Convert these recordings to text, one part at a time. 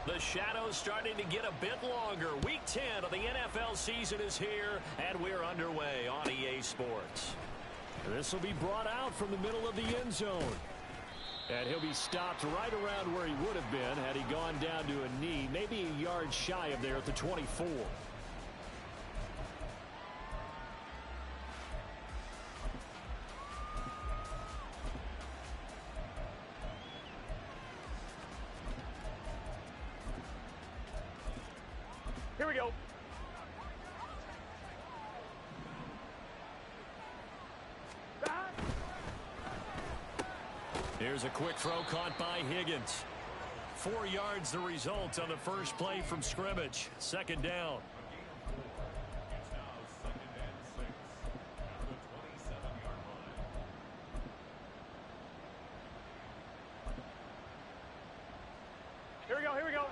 The shadow's starting to get a bit longer. Week 10 of the NFL season is here, and we're underway on EA Sports. This will be brought out from the middle of the end zone. And he'll be stopped right around where he would have been had he gone down to a knee, maybe a yard shy of there at the 24. Here we go. Here's a quick throw caught by Higgins. 4 yards the result on the first play from scrimmage. Second down. Here we go, here we go.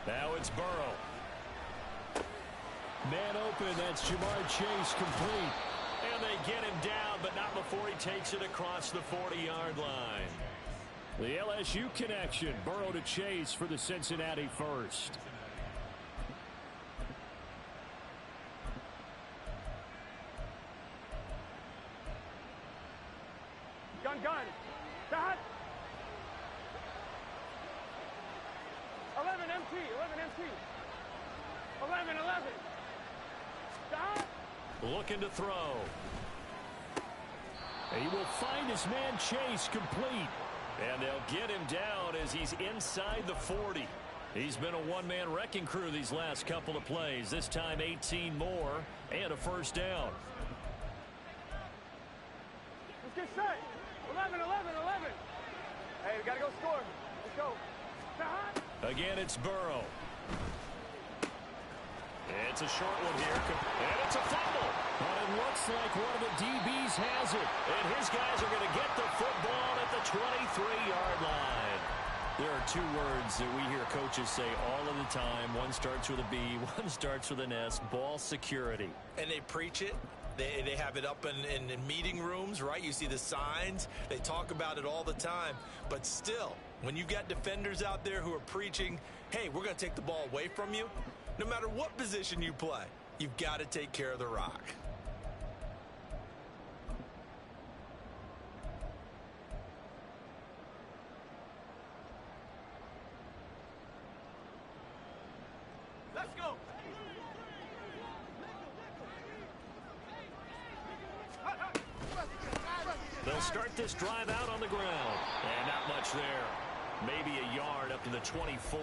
Now it's Burrow. Man open, that's Jamar Chase complete. And they get him down, but not before he takes it across the 40-yard line. The LSU connection, Burrow to Chase for the Cincinnati first. Gun. Dot. 11 MT. 11. Dot. Looking to throw. He will find his man Chase complete. And they'll get him down as he's inside the 40. He's been a one-man wrecking crew these last couple of plays. This time 18 more and a first down. Let's get set. 11. Hey, we got to go score. Let's go. Dot. Again, it's Burrow. It's a short one here, and it's a fumble. But it looks like one of the DBs has it. And his guys are going to get the football at the 23-yard line. There are 2 words that we hear coaches say all of the time. One starts with a B, one starts with an S, ball security. And they preach it. They have it up in meeting rooms, right? You see the signs. They talk about it all the time. But still, when you've got defenders out there who are preaching, hey, we're going to take the ball away from you, no matter what position you play, you've got to take care of the rock. Let's go. They'll start this drive out on the ground. And not much there. Maybe a yard up to the 24.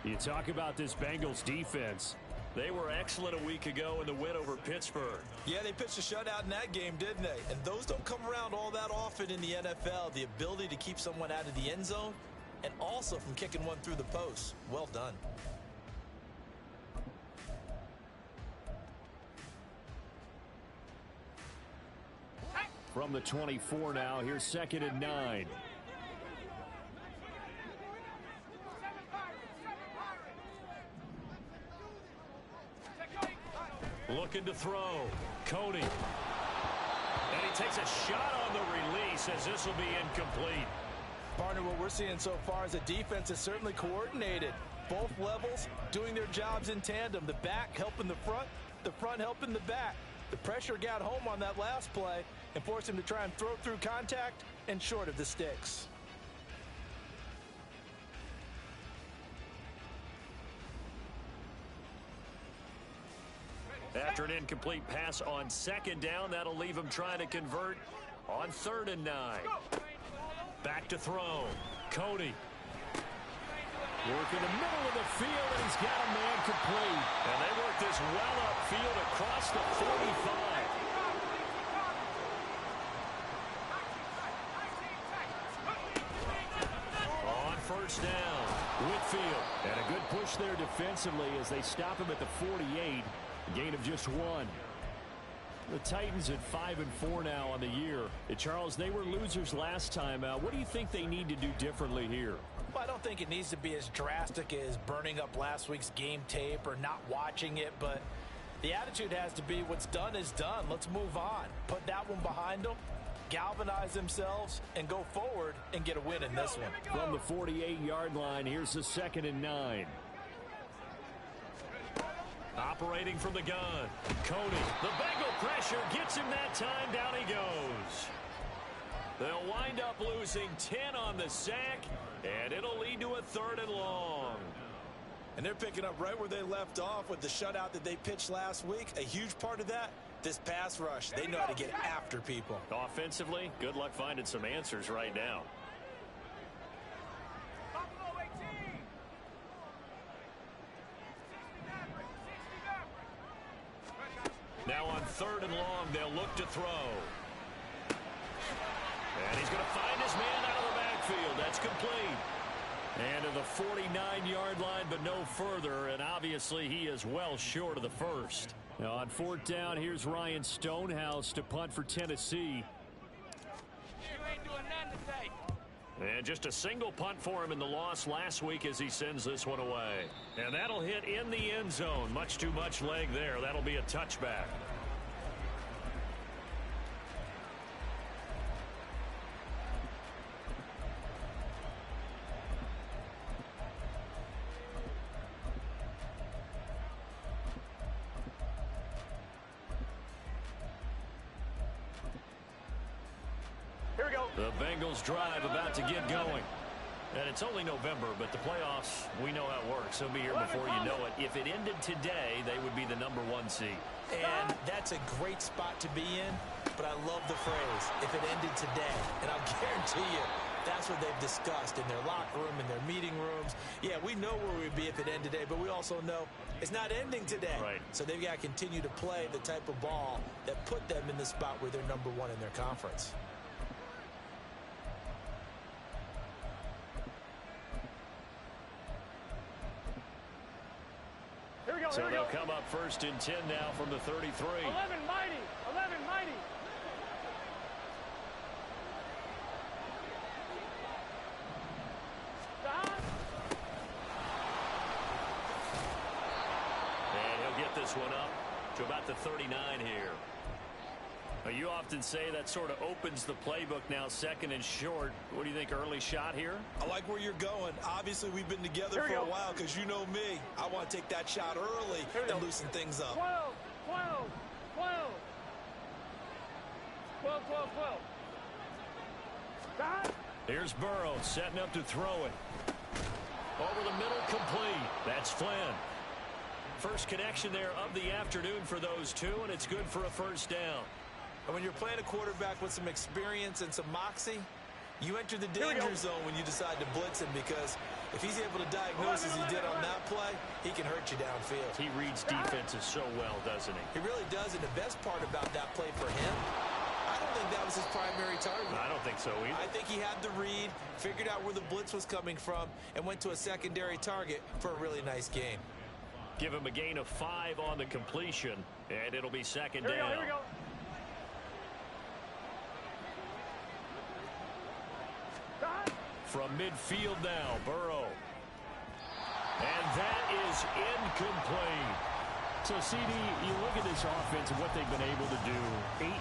You talk about this Bengals defense. They were excellent a week ago in the win over Pittsburgh. Yeah, they pitched a shutout in that game, didn't they? And those don't come around all that often in the NFL. The ability to keep someone out of the end zone and also from kicking one through the post. Well done. From the 24 now, here's 2nd and 9. Looking to throw. Cody. And he takes a shot on the release as this will be incomplete. Partner, what we're seeing so far is a defense is certainly coordinated. Both levels doing their jobs in tandem. The back helping the front helping the back. The pressure got home on that last play and forced him to try and throw through contact and short of the sticks. After an incomplete pass on 2nd down, that'll leave him trying to convert on 3rd and 9. Back to throw. Cody. Work in the middle of the field, and he's got a man complete. And they work this well upfield across the 45. On 1st down, Whitfield. And a good push there defensively as they stop him at the 48. A gain of just 1. The Titans at 5-4 now on the year. Charles, they were losers last time out. What do you think they need to do differently here? Well, I don't think it needs to be as drastic as burning up last week's game tape or not watching it, but the attitude has to be what's done is done. Let's move on. Put that one behind them galvanize themselves and go forward and get a win in this one. From the 48-yard line, here's the 2nd and 9. Operating from the gun, Cody. The Bengal pressure gets him that time. Down he goes. They'll wind up losing 10 on the sack, and it'll lead to a 3rd and long. And they're picking up right where they left off with the shutout that they pitched last week. A huge part of that, this pass rush. They know how to get after people. Offensively, good luck finding some answers right now. Now on 3rd and long, they'll look to throw. And he's going to find his man out of the backfield. That's complete. And to the 49-yard line, but no further. And obviously, he is well short of the first. Now on 4th down, here's Ryan Stonehouse to punt for Tennessee. You ain't doing nothing today. And just a single punt for him in the loss last week as he sends this one away. And that'll hit in the end zone. Much too much leg there. That'll be a touchback. Here we go. The Bengals drive about to get going. And it's only November, but the playoffs, we know how it works. They'll be here before you know it. If it ended today, they would be the #1 seed. And that's a great spot to be in, but I love the phrase, if it ended today. And I'll guarantee you, that's what they've discussed in their locker room, in their meeting rooms. Yeah, we know where we'd be if it ended today, but we also know it's not ending today. Right. So they've got to continue to play the type of ball that put them in the spot where they're #1 in their conference. So they'll come up 1st and 10 now from the 33. 11 mighty. 11 mighty. And he'll get this one up to about the 39 here. Now, you often say that sort of opens the playbook now, 2nd and short. What do you think, early shot here? I like where you're going. Obviously, we've been together for a while because you know me. I want to take that shot early and loosen things up. 12, 12, 12. 12, 12, 12. Stop. Here's Burrow setting up to throw it. Over the middle, complete. That's Flynn. First connection there of the afternoon for those two, and it's good for a 1st down. And when you're playing a quarterback with some experience and some moxie, you enter the danger zone when you decide to blitz him, because if he's able to diagnose as he did on that play, he can hurt you downfield. He reads defenses so well, doesn't he? He really does, and the best part about that play for him, I don't think that was his primary target. I don't think so either. I think he had the read, figured out where the blitz was coming from, and went to a secondary target for a really nice gain. Give him a gain of 5 on the completion, and it'll be 2nd down. Here we go. From midfield now, Burrow. And that is incomplete. So, CD, you look at this offense and what they've been able to do. 8-0,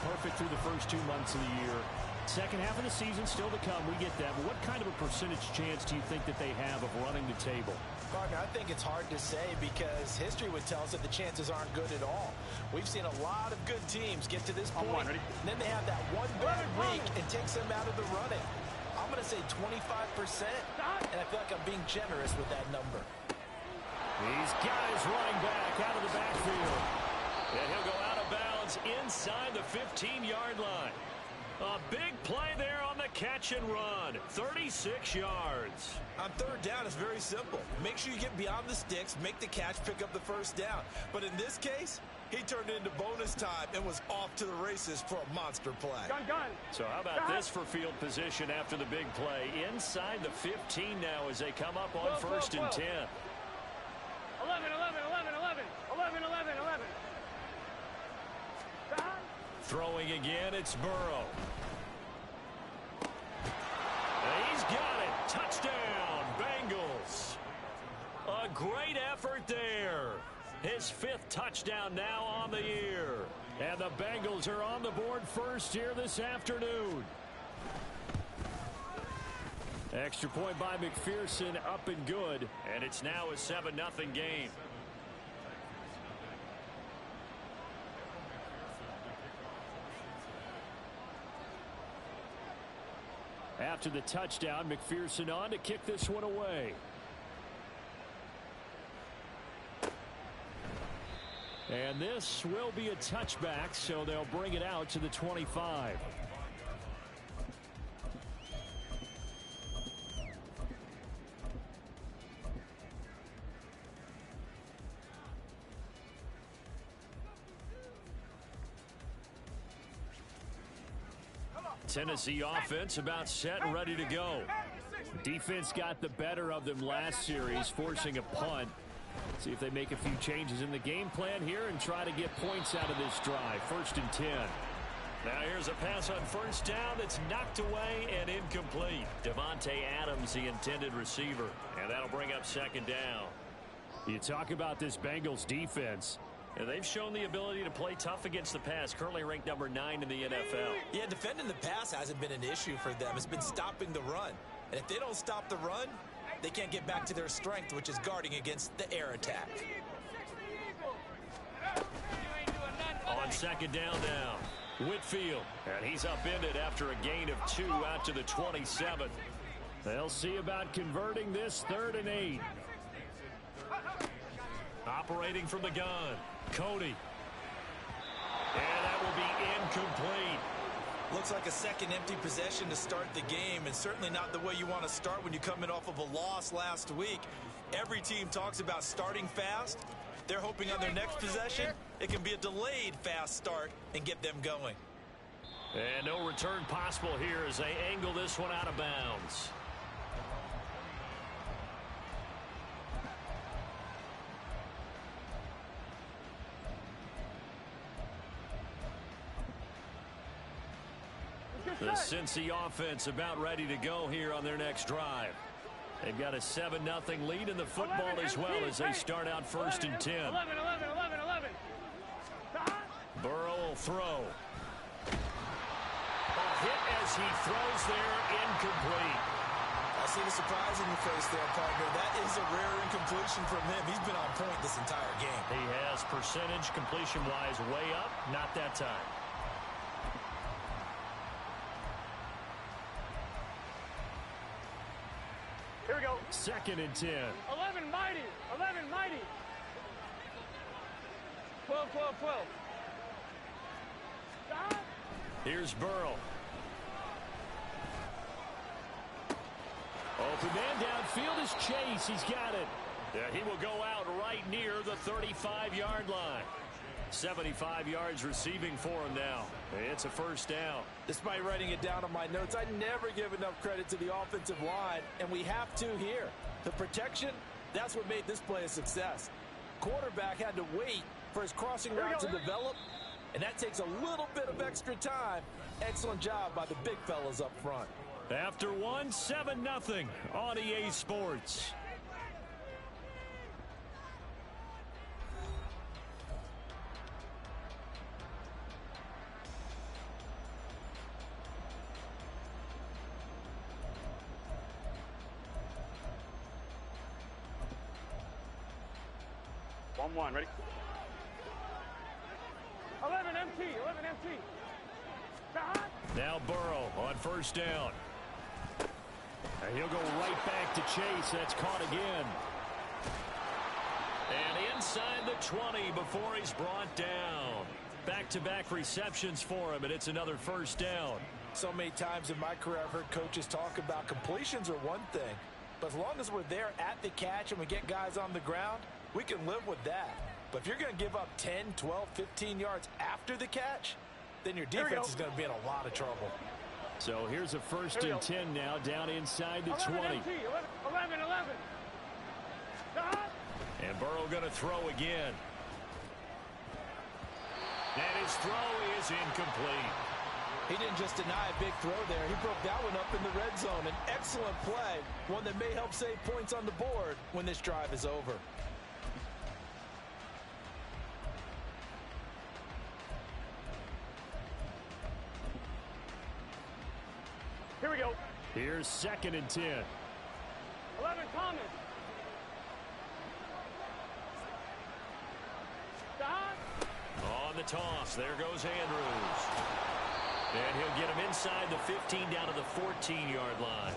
perfect through the first 2 months of the year. Second half of the season still to come. We get that. But what kind of a percentage chance do you think that they have of running the table? Gardner, I think it's hard to say because history would tell us that the chances aren't good at all. We've seen a lot of good teams get to this point, and then they have that one bad week and takes them out of the running. I'm going to say 25%, and I feel like I'm being generous with that number. He's got his running back out of the backfield. And he'll go out of bounds inside the 15-yard line. A big play there on the catch and run. 36 yards. On 3rd down, it's very simple. Make sure you get beyond the sticks, make the catch, pick up the 1st down. But in this case, he turned it into bonus time and was off to the races for a monster play. Gun. So how about this for field position after the big play? Inside the 15 now as they come up on 1st and 10. 11, 11, 11, 11. 11, 11, 11. Throwing again, it's Burrow. And he's got it. Touchdown, Bengals. A great effort there. His 5th touchdown now on the year. And the Bengals are on the board first here this afternoon. Extra point by McPherson, up and good. And it's now a 7-0 game. After the touchdown, McPherson on to kick this one away. And this will be a touchback, so they'll bring it out to the 25. Tennessee offense about set and ready to go. Defense got the better of them last series, forcing a punt. See if they make a few changes in the game plan here and try to get points out of this drive. 1st and 10. Now here's a pass on first down that's knocked away and incomplete. Devontae Adams, the intended receiver. And that'll bring up 2nd down. You talk about this Bengals defense. And they've shown the ability to play tough against the pass, currently ranked number 9 in the NFL. Yeah, defending the pass hasn't been an issue for them. It's been stopping the run. And if they don't stop the run, they can't get back to their strength, which is guarding against the air attack. On 2nd down now, Whitfield. And he's upended after a gain of 2 out to the 27. They'll see about converting this 3rd and 8. Operating from the gun, Cody. And that will be incomplete. Looks like a second empty possession to start the game, and certainly not the way you want to start when you're coming off of a loss last week. Every team talks about starting fast. They're hoping on their next possession, it can be a delayed fast start and get them going. And no return possible here as they angle this one out of bounds. The Cincy offense about ready to go here on their next drive. They've got a 7-0 lead in the football as well as they start out 1st and 10. 11. Burrow will throw. A hit as he throws there, incomplete. I see the surprise in your face there, partner. That is a rare incompletion from him. He's been on point this entire game. He has percentage completion-wise way up, not that time. Here we go. 2nd and 10. 11 mighty. 11 mighty. 12. Stop. Here's Burrow. Open man downfield is Chase. He's got it. Yeah, he will go out right near the 35-yard line. 75 yards receiving for him now. It's a 1st down. Despite writing it down on my notes, I never give enough credit to the offensive line, and we have to here. The protection, that's what made this play a success. Quarterback had to wait for his crossing route to develop, and that takes a little bit of extra time. Excellent job by the big fellas up front. After one, 7-0 on EA Sports. One, ready? 11 MT. Stop. Now Burrow on 1st down. And he'll go right back to Chase. That's caught again. And inside the 20 before he's brought down. Back-to-back receptions for him, and it's another 1st down. So many times in my career, I've heard coaches talk about completions are one thing, but as long as we're there at the catch and we get guys on the ground, we can live with that. But if you're going to give up 10, 12, 15 yards after the catch, then your defense is going to be in a lot of trouble. So here's a 1st and 10 now down inside the 20. 11. Stop. And Burrow going to throw again. And his throw is incomplete. He didn't just deny a big throw there. He broke that one up in the red zone. An excellent play, one that may help save points on the board when this drive is over. here we go. Here's 2nd and 10. 11, Thomas. On the toss, there goes Andrews. And he'll get him inside the 15 down to the 14-yard line.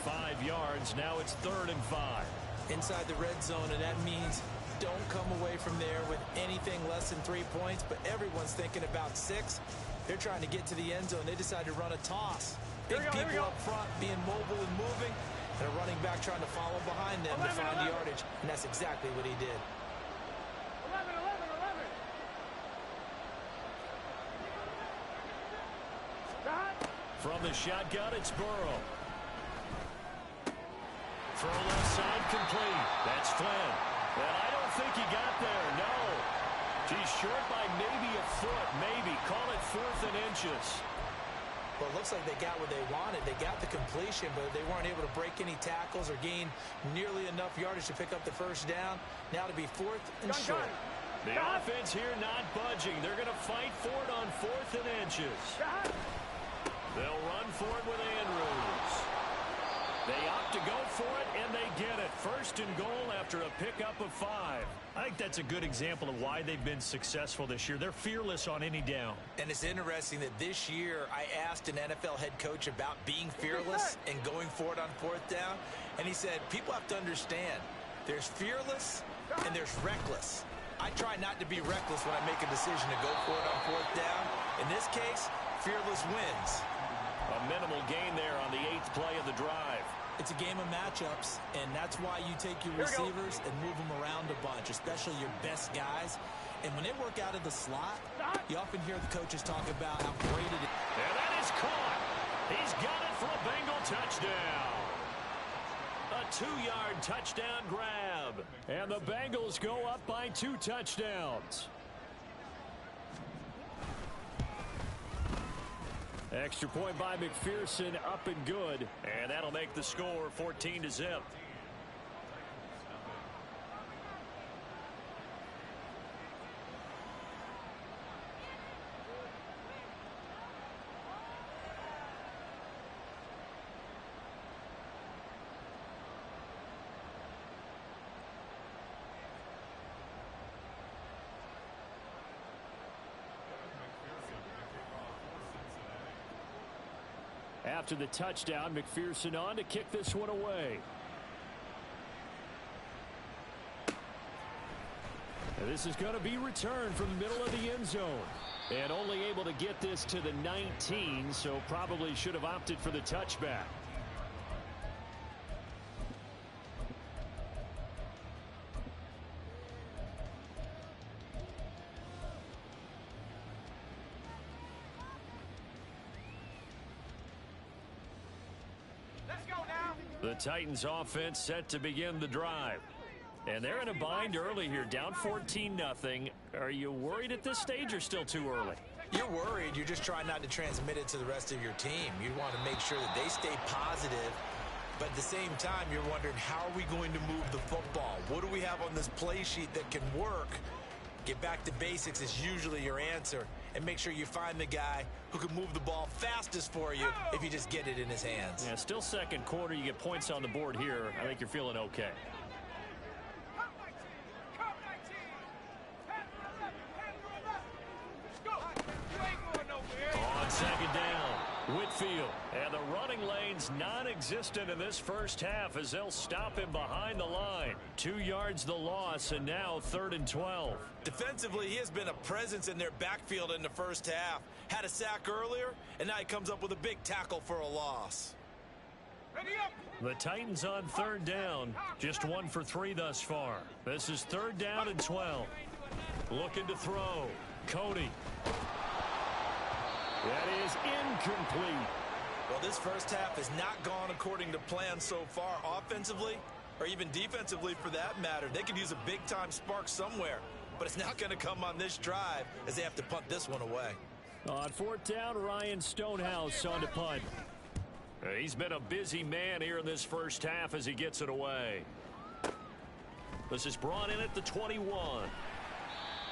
5 yards, now it's 3rd and 5. Inside the red zone, and that means don't come away from there with anything less than 3 points, but everyone's thinking about 6. They're trying to get to the end zone. They decide to run a toss. Big people up front being mobile and moving, and a running back trying to follow behind them to find the yardage, and that's exactly what he did. 11, 11, 11. From the shotgun, it's Burrow. Throw left side complete. That's Flynn. Well, I don't think he got there, no. He's short by maybe a foot, maybe. Call it 4th and inches. Well, it looks like they got what they wanted. They got the completion, but they weren't able to break any tackles or gain nearly enough yardage to pick up the first down. Now to be 4th and short. The offense here not budging. They're going to fight for it on 4th and inches. They'll run for it with Andrews. They opt to go for it, and they get it. 1st and goal after a pickup of 5. I think that's a good example of why they've been successful this year. They're fearless on any down. And it's interesting that this year I asked an NFL head coach about being fearless and going for it on 4th down, and he said, people have to understand, there's fearless and there's reckless. I try not to be reckless when I make a decision to go for it on 4th down. In this case, fearless wins. A minimal gain there on the 8th play of the drive. It's a game of matchups, and that's why you take your receivers and move them around a bunch, especially your best guys. And when they work out of the slot, you often hear the coaches talk about how great it is. And that is caught. He's got it for a Bengal touchdown. A 2-yard touchdown grab. And the Bengals go up by 2 touchdowns. Extra point by McPherson, up and good. And that'll make the score 14-0. After the touchdown, McPherson on to kick this one away. And this is going to be returned from the middle of the end zone. And only able to get this to the 19, so probably should have opted for the touchback. The Titans offense set to begin the drive. And they're in a bind early here, down 14-0. Are you worried at this stage or still too early? You're worried. You're just trying not to transmit it to the rest of your team. You want to make sure that they stay positive. But at the same time, you're wondering, how are we going to move the football? What do we have on this play sheet that can work? Get back to basics is usually your answer. And make sure you find the guy who can move the ball fastest for you if you just get it in his hands. Yeah, still second quarter. You get points on the board here. I think you're feeling okay. On second down, Whitfield. And the running lane's non-existent in this first half as they'll stop him behind the line. 2 yards the loss, and now 3rd and 12. Defensively, he has been a presence in their backfield in the first half. Had a sack earlier, and now he comes up with a big tackle for a loss. The Titans on 3rd down, just 1 for 3 thus far. This is 3rd down and 12. Looking to throw. Cody. That is incomplete. Well, this first half has not gone according to plan so far offensively, or even defensively for that matter. They could use a big-time spark somewhere, but it's not going to come on this drive as they have to punt this one away. On 4th down, Ryan Stonehouse on to punt. He's been a busy man here in this first half as he gets it away. This is brought in at the 21.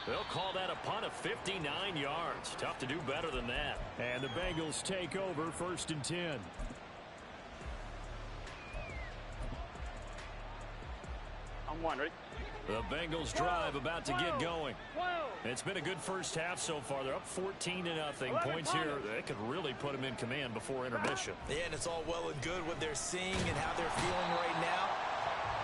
They'll call that a punt of 59 yards. Tough to do better than that. And the Bengals take over 1st and 10. I'm one, ready? The Bengals drive about to get going. It's been a good first half so far. They're up 14-0. Points here, they could really put them in command before intermission. Yeah, and it's all well and good what they're seeing and how they're feeling right now.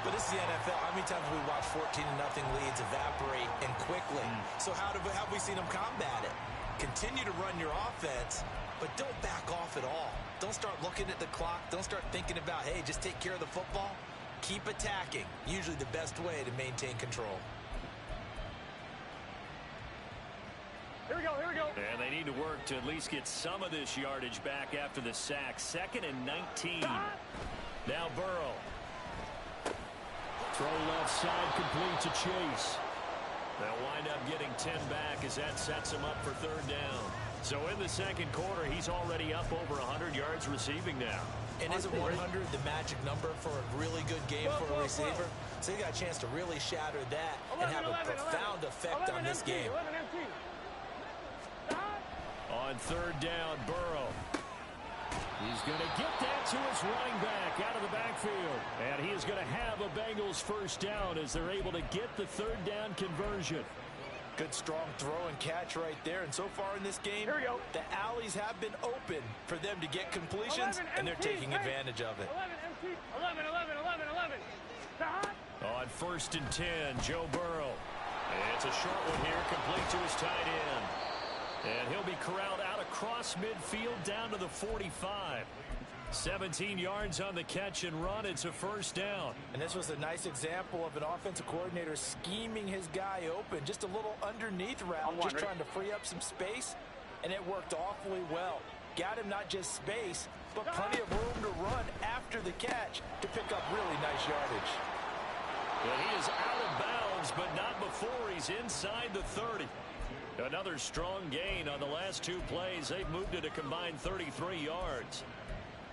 But this is the NFL. How many times have we watched 14-0 leads evaporate and quickly? So how have we seen them combat it? Continue to run your offense, but don't back off at all. Don't start looking at the clock. Don't start thinking about, hey, just take care of the football. Keep attacking. Usually the best way to maintain control. Here we go, here we go. And they need to work to at least get some of this yardage back after the sack. 2nd and 19. Now Burrow. Throw left side complete to Chase. They'll wind up getting 10 back as that sets him up for 3rd down. So in the second quarter, he's already up over 100 yards receiving now. And isn't 100 the magic number for a really good game for a receiver? So he got a chance to really shatter that and have a profound effect on this game. On 3rd down, Burrow. He's going to get that to his running back out of the backfield. And he is going to have a Bengals 1st down as they're able to get the 3rd down conversion. Good strong throw and catch right there. And so far in this game, the alleys have been open for them to get completions, and they're taking advantage of it. 11. On 1st and 10, Joe Burrow. It's a short one here, complete to his tight end. And he'll be corralled out across midfield down to the 45. 17 yards on the catch and run. It's a 1st down. And this was a nice example of an offensive coordinator scheming his guy open. Just a little underneath route, just trying to free up some space. And it worked awfully well. Got him not just space, but plenty of room to run after the catch to pick up really nice yardage. But he is out of bounds, but not before he's inside the 30. Another strong gain on the last 2 plays. They've moved it a combined 33 yards.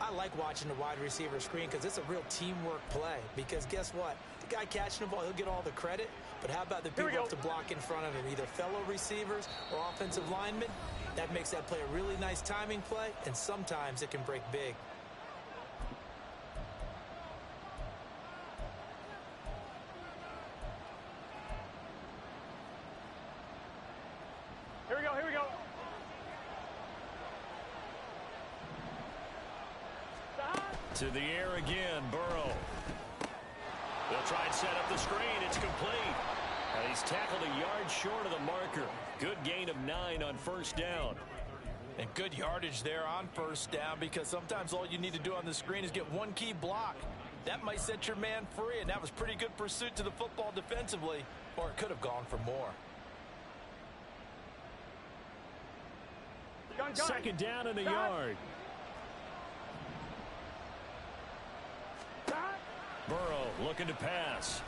I like watching the wide receiver screen because it's a real teamwork play. Because guess what? The guy catching the ball, he'll get all the credit. But how about the people who have to block in front of him, either fellow receivers or offensive linemen? That makes that play a really nice timing play, and sometimes it can break big. Here we go. To the air again, Burrow. They'll try and set up the screen. It's complete. And he's tackled a yard short of the marker. Good gain of 9 on 1st down. And good yardage there on 1st down, because sometimes all you need to do on the screen is get one key block. That might set your man free, and that was pretty good pursuit to the football defensively, or it could have gone for more. 2nd down and a yard. Burrow looking to pass.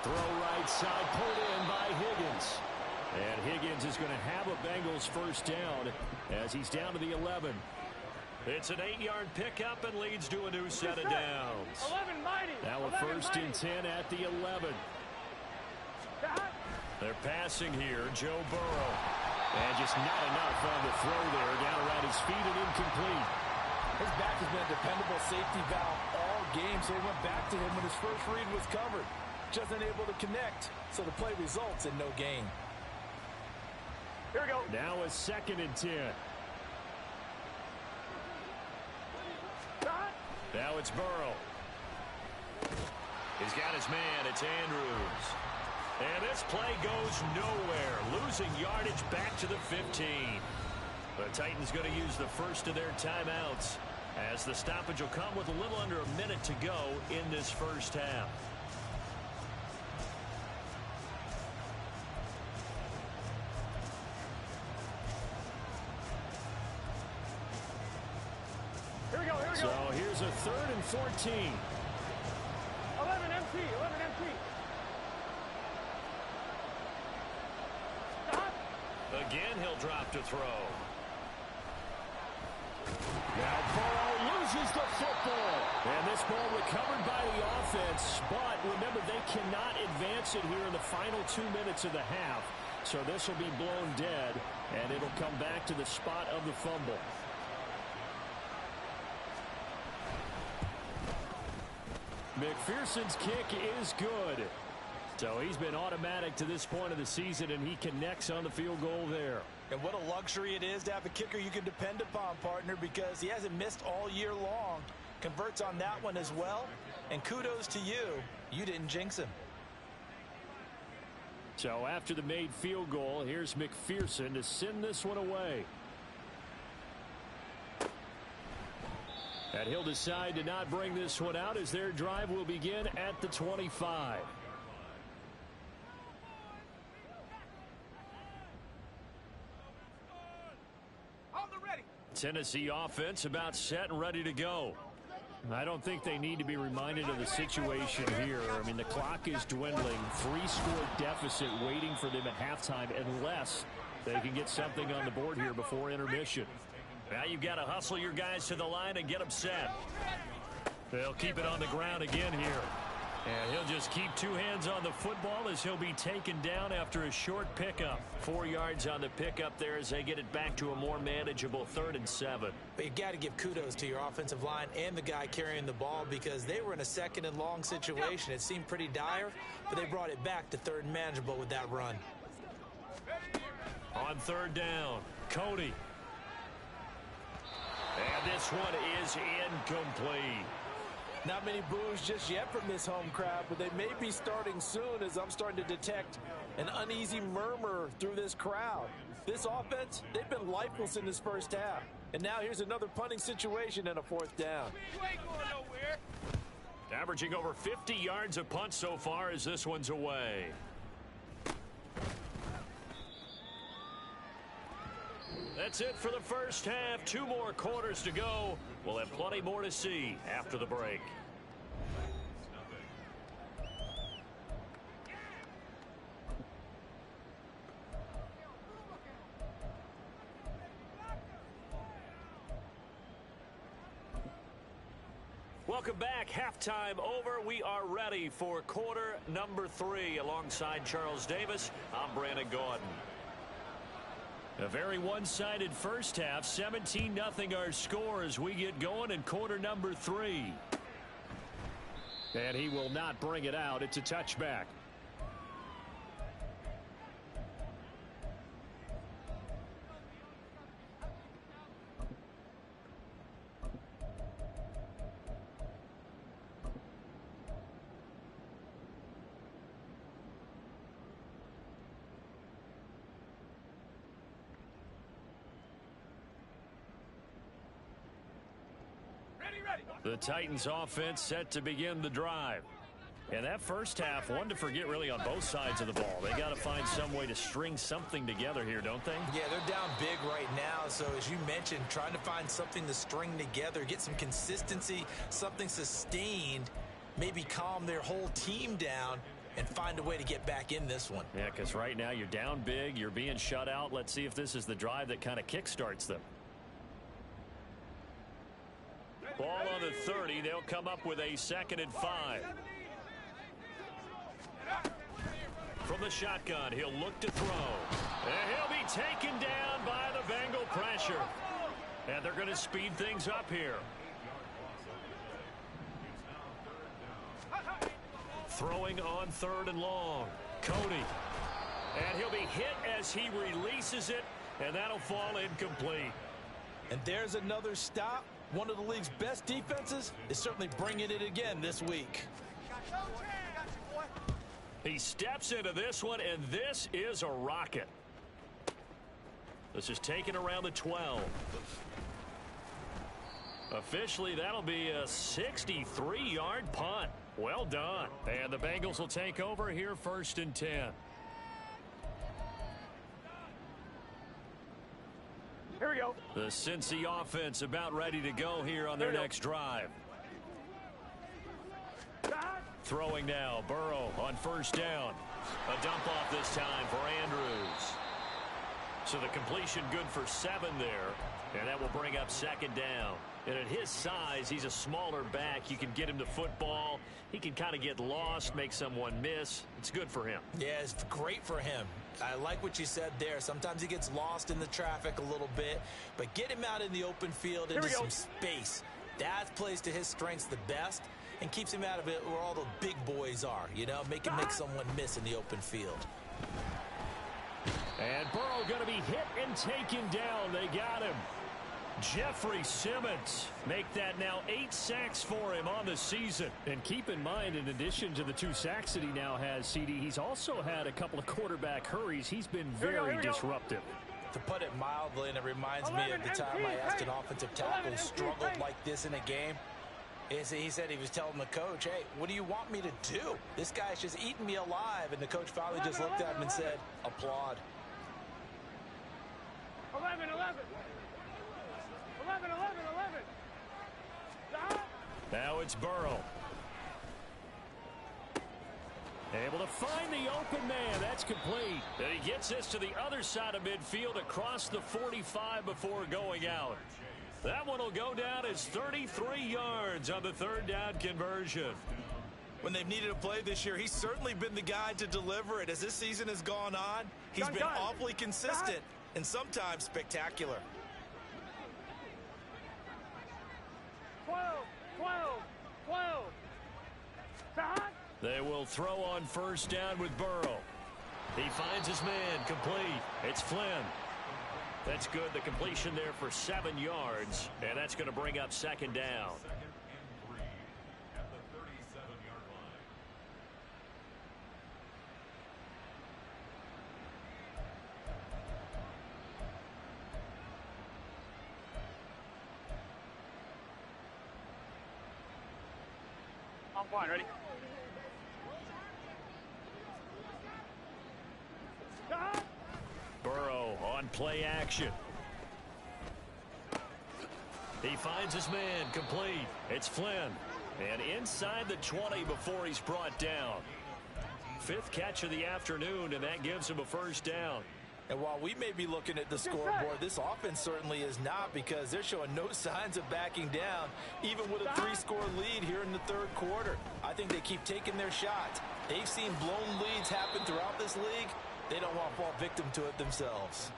Throw right side, pulled in by Higgins. And Higgins is going to have a Bengals 1st down as he's down to the 11. It's an 8-yard pickup and leads to a new set of downs. Now a 1st and 10 at the 11. They're passing here, Joe Burrow. And just not enough on the throw there, down around his feet and incomplete. His back has been a dependable safety valve all game, so he went back to him when his first read was covered. Just unable to connect, so the play results in no gain. Here we go. Now a 2nd and 10. Now it's Burrow. He's got his man. It's Andrews. And this play goes nowhere. Losing yardage back to the 15. The Titans going to use the first of their timeouts, as the stoppage will come with a little under a minute to go in this 1st half. Here we go. So here's a 3rd and 14. 11 MT. Stop. Again, he'll drop to throw. Now Burrow loses the football. And this ball recovered by the offense. But remember, they cannot advance it here in the final 2 minutes of the half. So this will be blown dead, and it'll come back to the spot of the fumble. McPherson's kick is good. So he's been automatic to this point of the season, and he connects on the field goal there. And what a luxury it is to have a kicker you can depend upon, partner, because he hasn't missed all year long. Converts on that one as well. And kudos to you. You didn't jinx him. So after the made field goal, here's McPherson to send this one away. And he'll decide to not bring this one out as their drive will begin at the 25. Tennessee offense about set and ready to go. I don't think they need to be reminded of the situation here. I mean, the clock is dwindling. 3-score deficit waiting for them at halftime unless they can get something on the board here before intermission. Now you've got to hustle your guys to the line and get them set. They'll keep it on the ground again here. And he'll just keep two hands on the football as he'll be taken down after a short pickup. 4 yards on the pickup there as they get it back to a more manageable 3rd and 7. But you got to give kudos to your offensive line and the guy carrying the ball because they were in a 2nd and long situation. It seemed pretty dire, but they brought it back to 3rd and manageable with that run. On 3rd down, Cody. And this one is incomplete. Not many boos just yet from this home crowd, but they may be starting soon as I'm starting to detect an uneasy murmur through this crowd. This offense, they've been lifeless in this first half. And now here's another punting situation and a 4th down. You ain't going nowhere. Averaging over 50 yards a punt so far as this one's away. That's it for the first half. 2 more quarters to go. We'll have plenty more to see after the break. Welcome back. Halftime over. We are ready for quarter number 3 alongside Charles Davis. I'm Brandon Gordon. A very one-sided first half. 17-0 our score as we get going in quarter number 3. And he will not bring it out. It's a touchback. The Titans offense set to begin the drive. And that first half, one to forget really on both sides of the ball. They got to find some way to string something together here, don't they? Yeah, they're down big right now. So as you mentioned, trying to find something to string together, get some consistency, something sustained, maybe calm their whole team down and find a way to get back in this one. Yeah, because right now you're down big, you're being shut out. Let's see if this is the drive that kind of kickstarts them. Ball on the 30. They'll come up with a 2nd and 5. From the shotgun, he'll look to throw. And he'll be taken down by the Bengal pressure. And they're going to speed things up here. Throwing on 3rd and long. Cody. And he'll be hit as he releases it. And that'll fall incomplete. And there's another stop. One of the league's best defenses is certainly bringing it again this week. He steps into this one, and this is a rocket. This is taken around the 12. Officially, that'll be a 63-yard punt. Well done. And the Bengals will take over here 1st and 10. Here we go. The Cincy offense about ready to go here on their next drive. Throwing now, Burrow on 1st down. A dump off this time for Andrews. So the completion good for 7 there. And that will bring up 2nd down. And at his size, he's a smaller back. You can get him to football. He can kind of get lost, make someone miss. It's good for him. Yeah, it's great for him. I like what you said there. Sometimes he gets lost in the traffic a little bit, but get him out in the open field into some space. That plays to his strengths the best. and keeps him out of it where all the big boys are, you know, make someone miss in the open field. And Burrow going to be hit and taken down. They got him. Jeffrey Simmons make that now 8 sacks for him on the season. And keep in mind, in addition to the 2 sacks that he now has, CD, he's also had a couple of quarterback hurries. He's been very disruptive. To put it mildly, and it reminds me of the time I asked an offensive tackle who struggled like this in a game. He said he was telling the coach, hey, what do you want me to do? This guy's just eating me alive. And the coach finally just looked at him and said, applaud. 11, 11. 11, 11, 11. Now it's Burrow. Able to find the open man. That's complete. And he gets this to the other side of midfield across the 45 before going out. That one will go down as 33 yards on the 3rd down conversion. When they've needed a play this year, he's certainly been the guy to deliver it. As this season has gone on, he's been awfully consistent and sometimes spectacular. 12, 12, 12. They will throw on 1st down with Burrow. He finds his man, complete. It's Flynn. That's good. The completion there for 7 yards, and that's going to bring up 2nd down. I'm fine. Ready? Burrow on play action. He finds his man, complete. It's Flynn. And inside the 20 before he's brought down. 5th catch of the afternoon, and that gives him a 1st down. And while we may be looking at the scoreboard, this offense certainly is not, because they're showing no signs of backing down, even with a 3-score lead here in the 3rd quarter. I think they keep taking their shots. They've seen blown leads happen throughout this league. They don't want to fall victim to it themselves.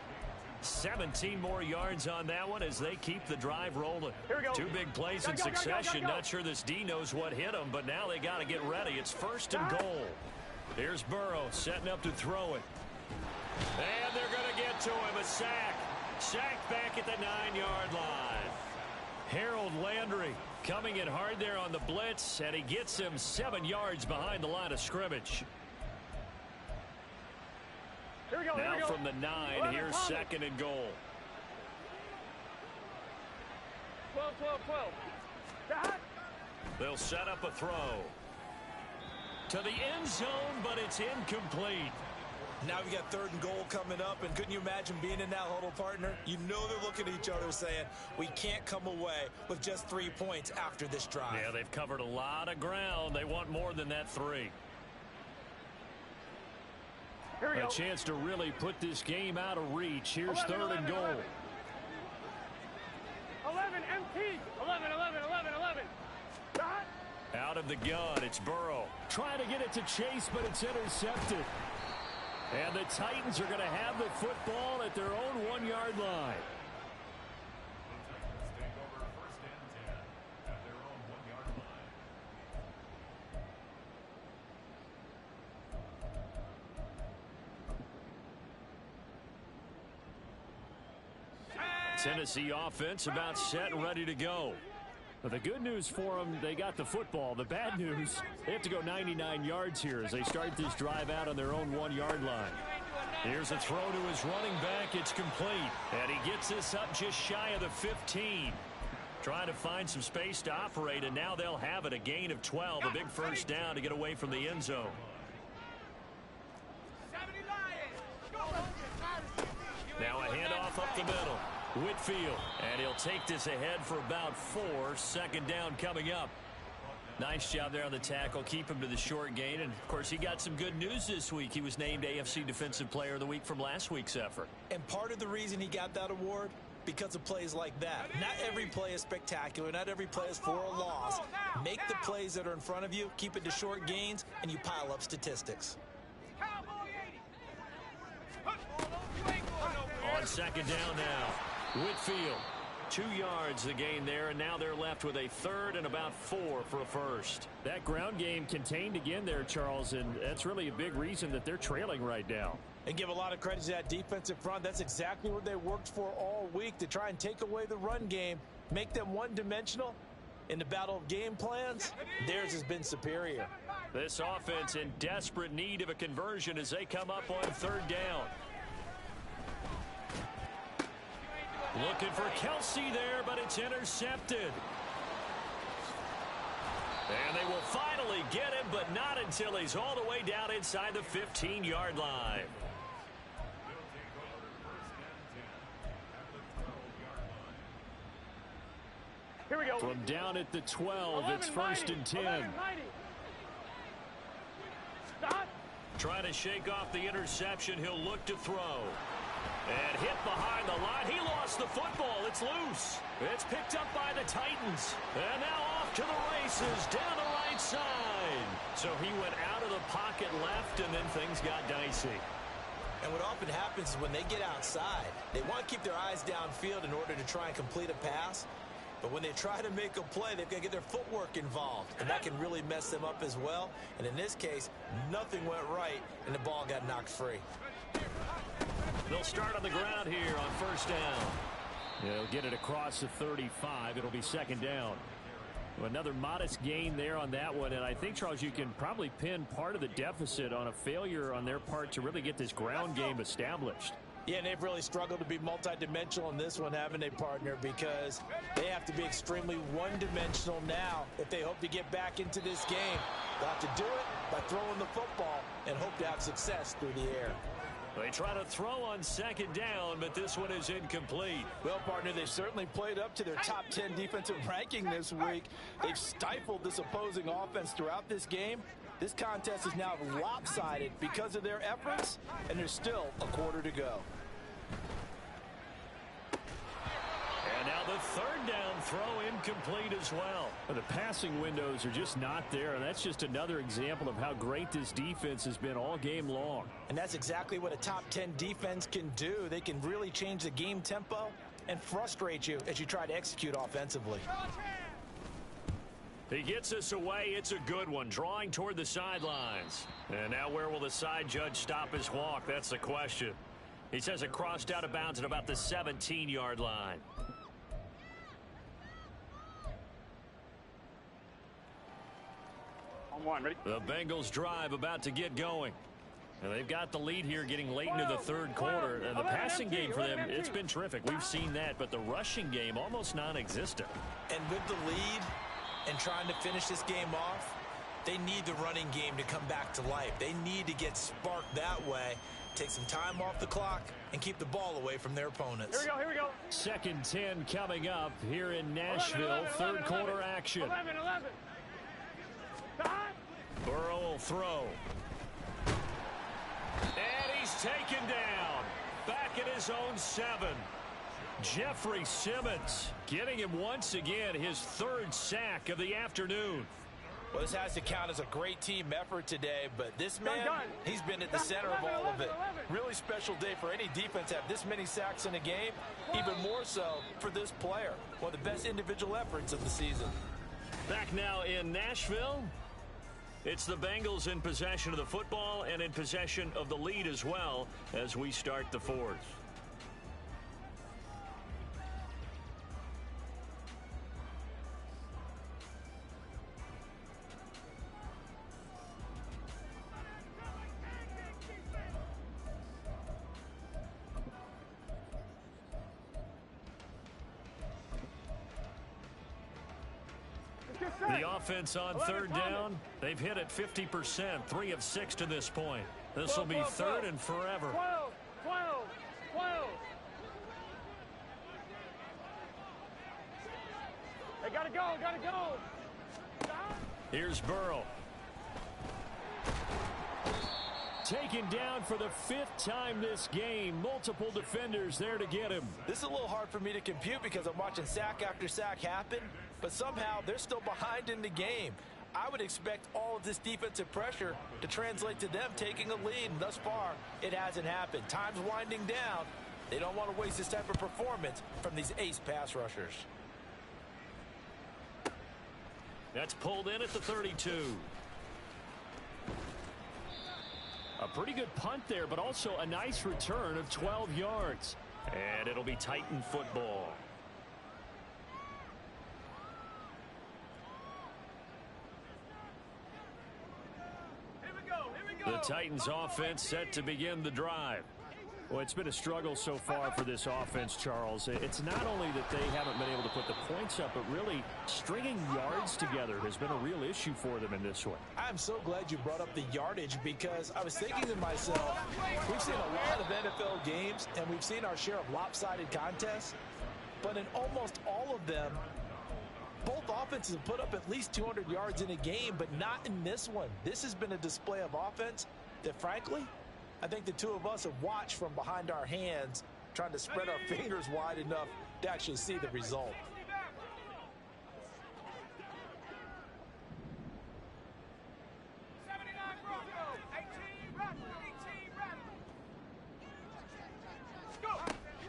17 more yards on that one as they keep the drive rolling. Here we go. 2 big plays in succession. Not sure this D knows what hit him, but now they got to get ready. It's 1st and goal. Here's Burrow setting up to throw it. And they're going to get to him. A sack. Sacked back at the 9-yard line. Harold Landry coming in hard there on the blitz, and he gets him 7 yards behind the line of scrimmage. Here we go, now from the 9, here's 2nd and goal. 12, 12, 12. They'll set up a throw to the end zone, but it's incomplete. Now we got 3rd and goal coming up, and couldn't you imagine being in that huddle, partner? You know they're looking at each other saying, we can't come away with just 3 points after this drive. Yeah, they've covered a lot of ground. They want more than that 3. A chance to really put this game out of reach. Here's 3rd and goal. 11 MT. 11, 11, 11, 11. Out of the gun, it's Burrow. Trying to get it to Chase, but it's intercepted. And the Titans are going to have the football at their own 1-yard line. Tennessee offense about set and ready to go. But the good news for them, they got the football. The bad news, they have to go 99 yards here as they start this drive out on their own 1-yard line. Here's a throw to his running back. It's complete. And he gets this up just shy of the 15. Trying to find some space to operate, and now they'll have it. A gain of 12, a big 1st down to get away from the end zone. Now a handoff up the middle. Whitfield, and he'll take this ahead for about 4. 2nd down coming up. Nice job there on the tackle. Keep him to the short gain. And, of course, he got some good news this week. He was named AFC Defensive Player of the Week from last week's effort. And part of the reason he got that award, because of plays like that. Not every play is spectacular. Not every play is for a loss. Make the plays that are in front of you, keep it to short gains, and you pile up statistics. On 2nd down now. Whitfield 2 yards the gain there, and now they're left with a third and about 4 for a first. That ground game contained again there, Charles, and that's really a big reason that they're trailing right now. And give a lot of credit to that defensive front. That's exactly what they worked for all week, to try and take away the run game, make them one-dimensional. In the battle of game plans, theirs has been superior. This offense in desperate need of a conversion as they come up on third down. Looking for Kelsey there, but it's intercepted. And they will finally get him, but not until he's all the way down inside the 15-yard line. Here we go. From down at the 12, it's first and 10. 11, Stop. Trying to shake off the interception. He'll look to throw. And hit behind the line. He lost the football. It's loose. It's picked up by the Titans. And now off to the races down the right side. So he went out of the pocket left, and then things got dicey. And what often happens is when they get outside, they want to keep their eyes downfield in order to try and complete a pass. But when they try to make a play, they've got to get their footwork involved. And that can really mess them up as well. And in this case, nothing went right, and the ball got knocked free. They'll start on the ground here on first down. They'll get it across the 35. It'll be second down. Another modest gain there on that one. And I think, Charles, you can probably pin part of the deficit on a failure on their part to really get this ground game established. Yeah, and they've really struggled to be multidimensional in this one, haven't they, partner? Because they have to be extremely one-dimensional now if they hope to get back into this game. They'll have to do it by throwing the football and hope to have success through the air. They try to throw on second down, but this one is incomplete. Well, partner, they've certainly played up to their top 10 defensive ranking this week. They've stifled this opposing offense throughout this game. This contest is now lopsided because of their efforts, and there's still a quarter to go. And now the third down throw incomplete as well. The passing windows are just not there, and that's just another example of how great this defense has been all game long. And that's exactly what a top 10 defense can do. They can really change the game tempo and frustrate you as you try to execute offensively. He gets us away. It's a good one, drawing toward the sidelines. And now where will the side judge stop his walk? That's the question. He says it crossed out of bounds at about the 17-yard line. On one, ready? The Bengals drive about to get going. And they've got the lead here getting late into the third quarter. And the passing game for them, it's been terrific. We've seen that, but the rushing game almost non-existent. And with the lead and trying to finish this game off, they need the running game to come back to life. They need to get sparked that way, take some time off the clock, and keep the ball away from their opponents. Here we go, here we go. Second 10 coming up here in Nashville. Third quarter action. 11. Stop. Burrow will throw. And he's taken down. Back at his own 7. Jeffrey Simmons getting him once again his third sack of the afternoon. Well, this has to count as a great team effort today, but this man, he's been at the center of all of it. Really special day for any defense to have this many sacks in a game, even more so for this player. One of the best individual efforts of the season. Back now in Nashville. It's the Bengals in possession of the football and in possession of the lead as well as we start the fourth. The offense on third down, they've hit it 50%, 3 of 6 to this point. This will be third and forever. 12. They gotta go. Stop. Here's Burrow. Taken down for the 5th time this game. Multiple defenders there to get him. This is a little hard for me to compute because I'm watching sack after sack happen, but somehow they're still behind in the game. I would expect all of this defensive pressure to translate to them taking a lead, and thus far, it hasn't happened. Time's winding down, They don't want to waste this type of performance from these ace pass rushers. That's pulled in at the 32. A pretty good punt there, but also a nice return of 12 yards. And it'll be Titan football. The Titans offense set to begin the drive. Well, it's been a struggle so far for this offense, Charles. It's not only that they haven't been able to put the points up, but really stringing yards together has been a real issue for them in this one. I'm so glad you brought up the yardage, because I was thinking to myself, we've seen a lot of NFL games, and we've seen our share of lopsided contests, but in almost all of them, both offenses have put up at least 200 yards in a game, but not in this one. This has been a display of offense that, frankly, I think the two of us have watched from behind our hands, trying to spread our fingers wide enough to actually see the result.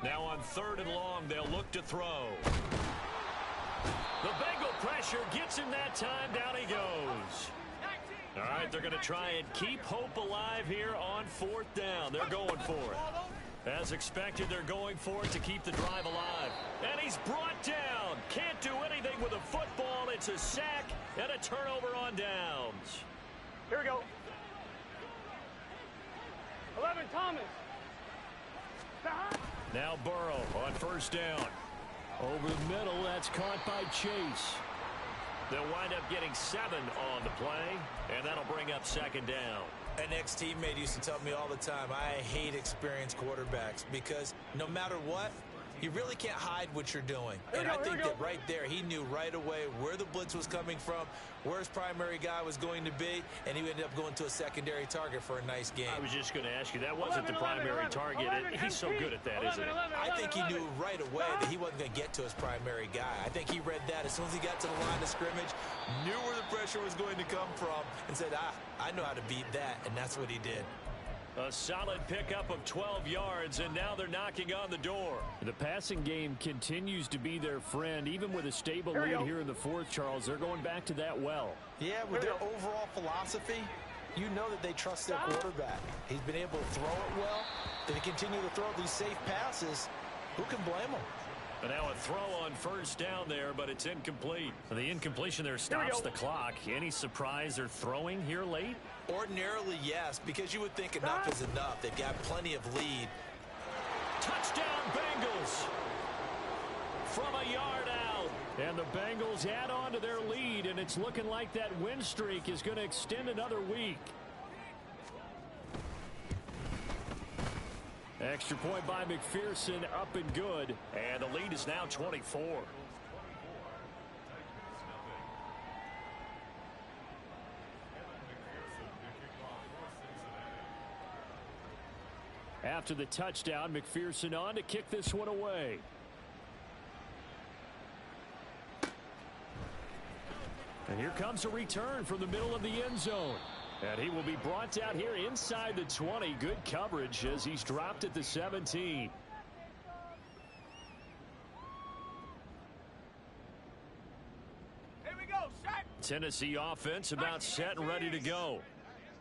Now on 3rd and long, they'll look to throw. The Bengal pressure gets him that time. Down he goes. All right, they're going to try and keep hope alive here on 4th down. They're going for it. As expected, they're going for it to keep the drive alive. And he's brought down. Can't do anything with a football. It's a sack and a turnover on downs. Here we go. 11, Thomas. Now Burrow on 1st down. Over the middle, that's caught by Chase. They'll wind up getting 7 on the play, and that'll bring up 2nd down. An ex-teammate used to tell me all the time, I hate experienced quarterbacks, because no matter what, you really can't hide what you're doing. And I think that right there, he knew right away where the blitz was coming from, where his primary guy was going to be, and he ended up going to a secondary target for a nice game. I was just going to ask you, that wasn't the primary target. He's so good at that, isn't he? I think he knew right away that he wasn't going to get to his primary guy. I think he read that as soon as he got to the line of scrimmage, knew where the pressure was going to come from, and said, I know how to beat that, and that's what he did. A solid pickup of 12 yards, and now they're knocking on the door. The passing game continues to be their friend, even with a stable lead here in the 4th, Charles. They're going back to that well. Yeah, with their overall philosophy, you know that they trust their quarterback. He's been able to throw it well. They continue to throw these safe passes. Who can blame them? And now a throw on 1st down there, but it's incomplete. The incompletion there stops the clock. Any surprise they're throwing here late? Ordinarily, yes, because you would think enough is enough. They've got plenty of lead. Touchdown, Bengals! From a yard out. And the Bengals add on to their lead, and it's looking like that win streak is going to extend another week. Extra point by McPherson, up and good. And the lead is now 24. After the touchdown, McPherson on to kick this one away. And here comes a return from the middle of the end zone. And he will be brought down here inside the 20. Good coverage as he's dropped at the 17. Here we go, set. Tennessee offense about set and ready to go.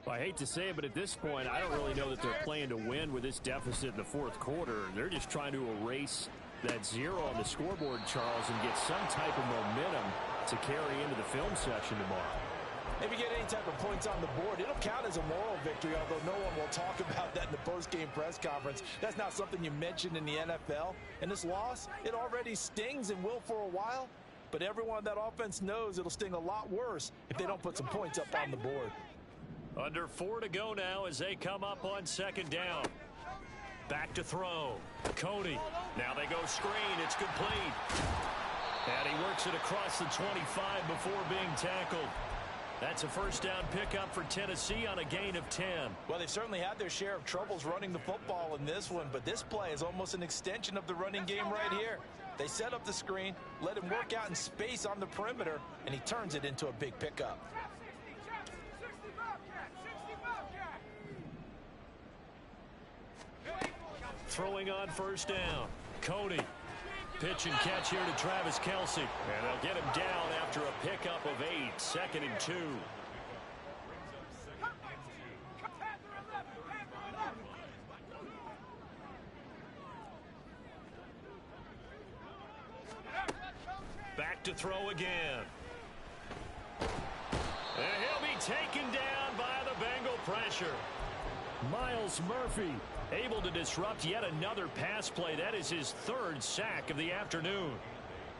Well, I hate to say it, but at this point, I don't really know that they're playing to win with this deficit in the 4th quarter. They're just trying to erase that 0 on the scoreboard, Charles, and get some type of momentum to carry into the film session tomorrow. If you get any type of points on the board, it'll count as a moral victory, although no one will talk about that in the post-game press conference. That's not something you mentioned in the NFL. And this loss, it already stings and will for a while, but everyone on that offense knows it'll sting a lot worse if they don't put some points up on the board. Under 4 to go now as they come up on 2nd down. Back to throw. Cody. Now they go screen. It's complete. And he works it across the 25 before being tackled. That's a 1st down pickup for Tennessee on a gain of 10. Well, they've certainly had their share of troubles running the football in this one, but this play is almost an extension of the running game right here. They set up the screen, let him work out in space on the perimeter, and he turns it into a big pickup. throwing on first down. Cody. Pitch and catch here to Travis Kelce. And they'll get him down after a pickup of 8. 2nd and 2. Back to throw again. And he'll be taken down by the Bengal pressure. Miles Murphy able to disrupt yet another pass play. That is his 3rd sack of the afternoon.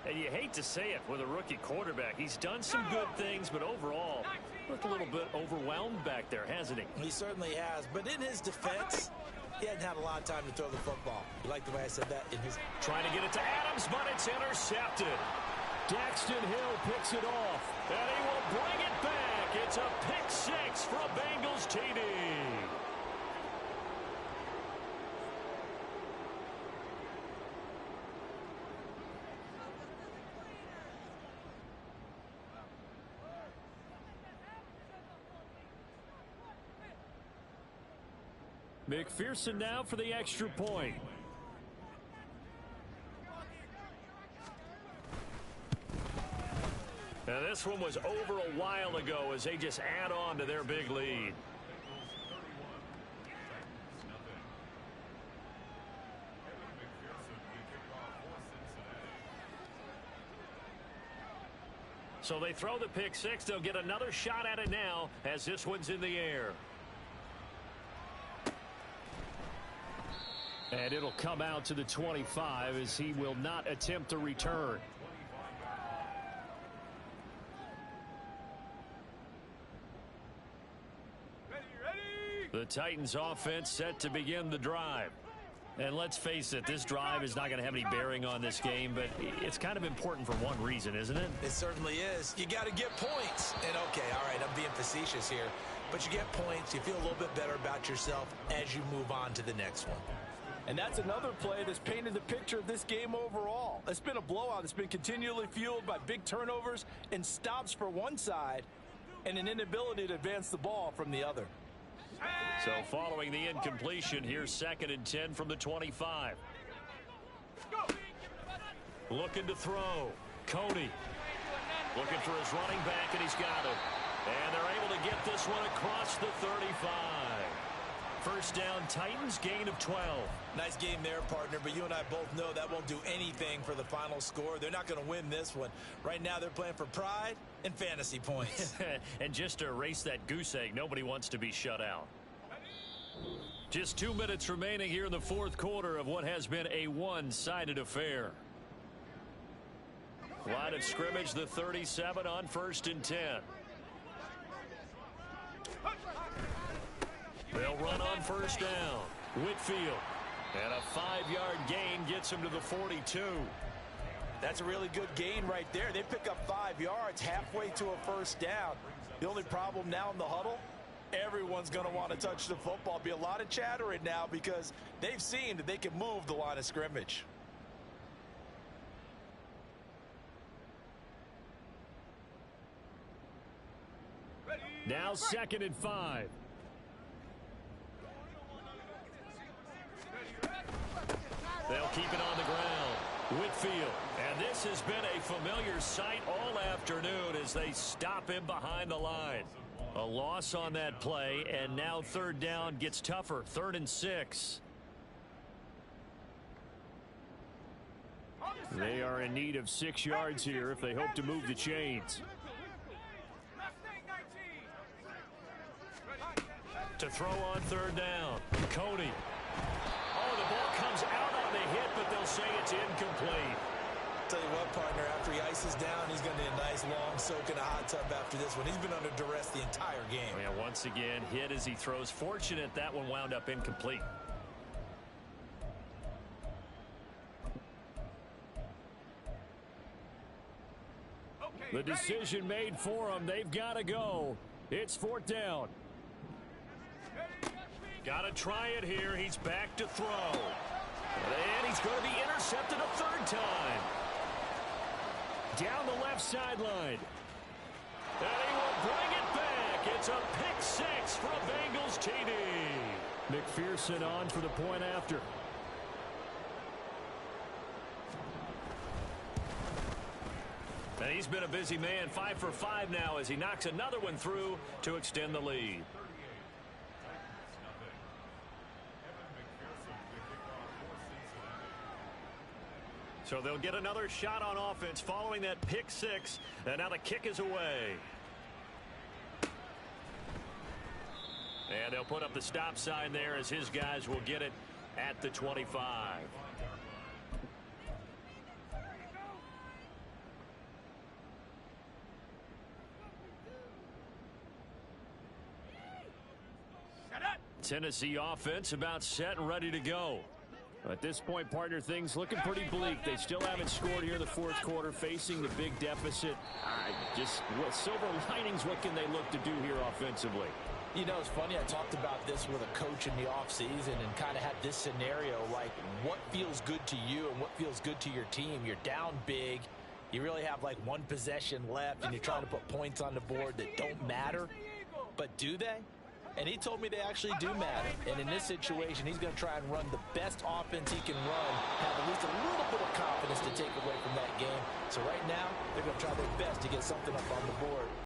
And you hate to say it with a rookie quarterback. He's done some good things, but overall, looked a little bit overwhelmed back there, hasn't he? He certainly has. But in his defense, he hadn't had a lot of time to throw the football. You like the way I said that? Trying to get it to Adams, but it's intercepted. Daxton Hill picks it off, and he will bring it back. It's a pick 6 for a Bengals TD. McPherson now for the extra point. Now this one was over a while ago as they just add on to their big lead. So they throw the pick 6. They'll get another shot at it now as this one's in the air. And it'll come out to the 25 as he will not attempt to return. The Titans offense set to begin the drive. And let's face it, this drive is not going to have any bearing on this game, but it's kind of important for one reason, isn't it? It certainly is. You got to get points. And okay, all right, I'm being facetious here. But you get points, you feel a little bit better about yourself as you move on to the next one. And that's another play that's painted the picture of this game overall. It's been a blowout. It's been continually fueled by big turnovers and stops for one side and an inability to advance the ball from the other. So following the incompletion, here's 2nd and 10 from the 25. Looking to throw. Cody looking for his running back, and he's got it. And they're able to get this one across the 35. First down, Titans, gain of 12. Nice game there, partner, but you and I both know that won't do anything for the final score. They're not going to win this one. Right now, they're playing for pride and fantasy points. And just to erase that goose egg, nobody wants to be shut out. Just 2 minutes remaining here in the 4th quarter of what has been a one-sided affair. Line of scrimmage, the 37 on 1st and 10. They'll run on first down. Whitfield. And a 5-yard gain gets him to the 42. That's a really good gain right there. They pick up 5 yards halfway to a first down. The only problem now in the huddle, everyone's going to want to touch the football. Be a lot of chattering now because they've seen that they can move the line of scrimmage. Now 2nd and 5. They'll keep it on the ground. Whitfield. And this has been a familiar sight all afternoon as they stop him behind the line. A loss on that play, and now 3rd down gets tougher. 3rd and 6. They are in need of 6 yards here if they hope to move the chains. To throw on 3rd down. Cody. Oh, the ball comes out on the hit, but they'll say it's incomplete. Tell you what, partner, after he ices down, he's going to need a nice long soak in a hot tub after this one. He's been under duress the entire game. Yeah, once again, hit as he throws. Fortunate that one wound up incomplete. The decision made for them. They've got to go. It's 4th down. Got to try it here. He's back to throw. And he's going to be intercepted a 3rd time. Down the left sideline. And he will bring it back. It's a pick 6 for a Bengals TD. McPherson on for the point after. And he's been a busy man, 5 for 5 now as he knocks another one through to extend the lead. So they'll get another shot on offense following that pick six. And now the kick is away. And they'll put up the stop sign there as his guys will get it at the 25. Tennessee offense about set and ready to go. At this point, partner, things looking pretty bleak. They still haven't scored here in the fourth quarter, facing the big deficit. Just what silver linings, what can they look to do here offensively? You know, it's funny. I talked about this with a coach in the offseason and kind of had this scenario, like what feels good to you and what feels good to your team. You're down big. You really have like one possession left, and you're trying to put points on the board that don't matter. But do they? And he told me they actually do matter. And in this situation, he's going to try and run the best offense he can run, have at least a little bit of confidence to take away from that game. So right now, they're going to try their best to get something up on the board.